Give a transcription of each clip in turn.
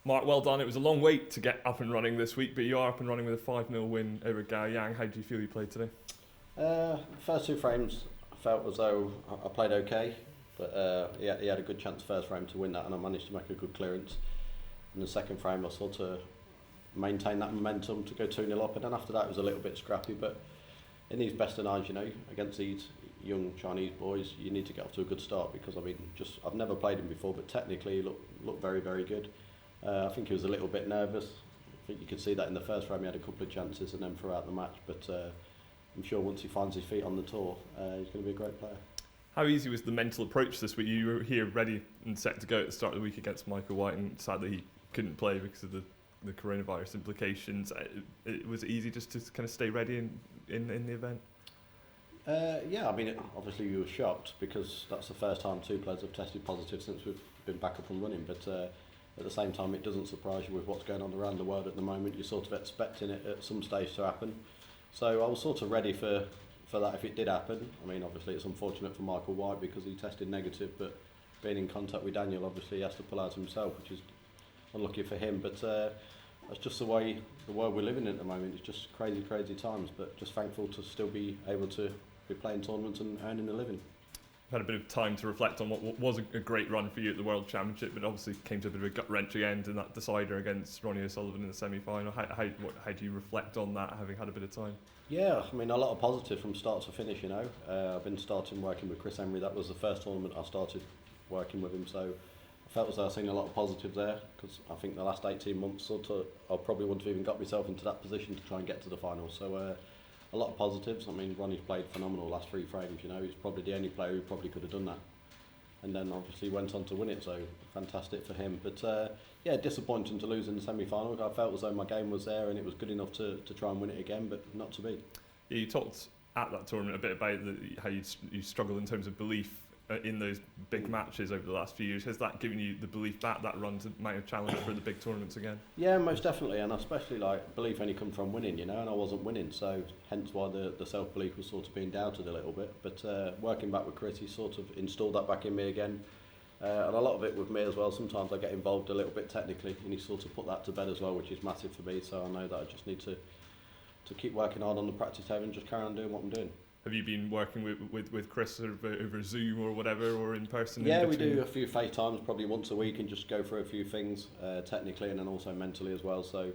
Mark, well done. It was a long wait to get up and running this week, but you are up and running with a 5-0 win over Gao Yang. How do you feel you played today? First two frames, I felt as though I played okay, but he had a good chance first frame to win that, and I managed to make a good clearance. In the second frame, I sort of maintained that momentum to go 2-0 up, and then after that it was a little bit scrappy, but in these best of nines, against these young Chinese boys, you need to get off to a good start, because I've never played him before, but technically he looked very, very good. I think he was a little bit nervous. I think you could see that in the first frame he had a couple of chances, and then throughout the match, but I'm sure once he finds his feet on the tour, he's going to be a great player. How easy was the mental approach this week? You were here ready and set to go at the start of the week against Michael White, and sadly he couldn't play because of the coronavirus implications. It was easy just to kind of stay ready in the event? Obviously we were shocked, because that's the first time two players have tested positive since we've been back up and running, but at the same time it doesn't surprise you with what's going on around the world at the moment. You're sort of expecting it at some stage to happen, so I was sort of ready for that if it did happen. Obviously it's unfortunate for Michael White because he tested negative, but being in contact with Daniel, obviously he has to pull out himself, which is unlucky for him, but that's just the world we're living in at the moment. It's just crazy times, but just thankful to still be able to be playing tournaments and earning a living. Had a bit of time to reflect on what was a great run for you at the World Championship, but obviously came to a bit of a gut-wrenching end in that decider against Ronnie O'Sullivan in the semi-final. How do you reflect on that, having had a bit of time? Yeah, a lot of positive from start to finish. I've been working with Chris Emery. That was the first tournament I started working with him, so I felt as though I've seen a lot of positive there, because I think the last 18 months I probably wouldn't have even got myself into that position to try and get to the final. So a lot of positives. Ronnie's played phenomenal last 3 frames. He's probably the only player who probably could have done that, and then obviously went on to win it. So fantastic for him. But disappointing to lose in the semi-final. I felt as though my game was there and it was good enough to try and win it again, but not to be. Yeah, you talked at that tournament a bit about how you struggled in terms of belief in those big matches over the last few years. Has that given you the belief that run might have challenged for the big tournaments again? Yeah, most definitely, and especially belief only comes from winning, and I wasn't winning, so hence why the self-belief was sort of being doubted a little bit. But working back with Chris, he sort of installed that back in me again, and a lot of it with me as well. Sometimes I get involved a little bit technically, and he sort of put that to bed as well, which is massive for me. So I know that I just need to keep working hard on the practice table and just carry on doing what I'm doing. Have you been working with Chris over Zoom or whatever, or in person? Yeah, we do a few FaceTimes probably once a week and just go through a few things technically and then also mentally as well. So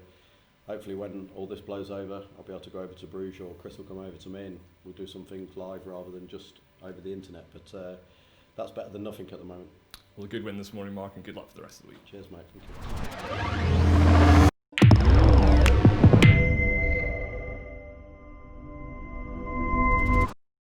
hopefully when all this blows over, I'll be able to go over to Bruges, or Chris will come over to me and we'll do some things live rather than just over the internet. But that's better than nothing at the moment. Well, a good win this morning, Mark, and good luck for the rest of the week. Cheers, mate. Thank you.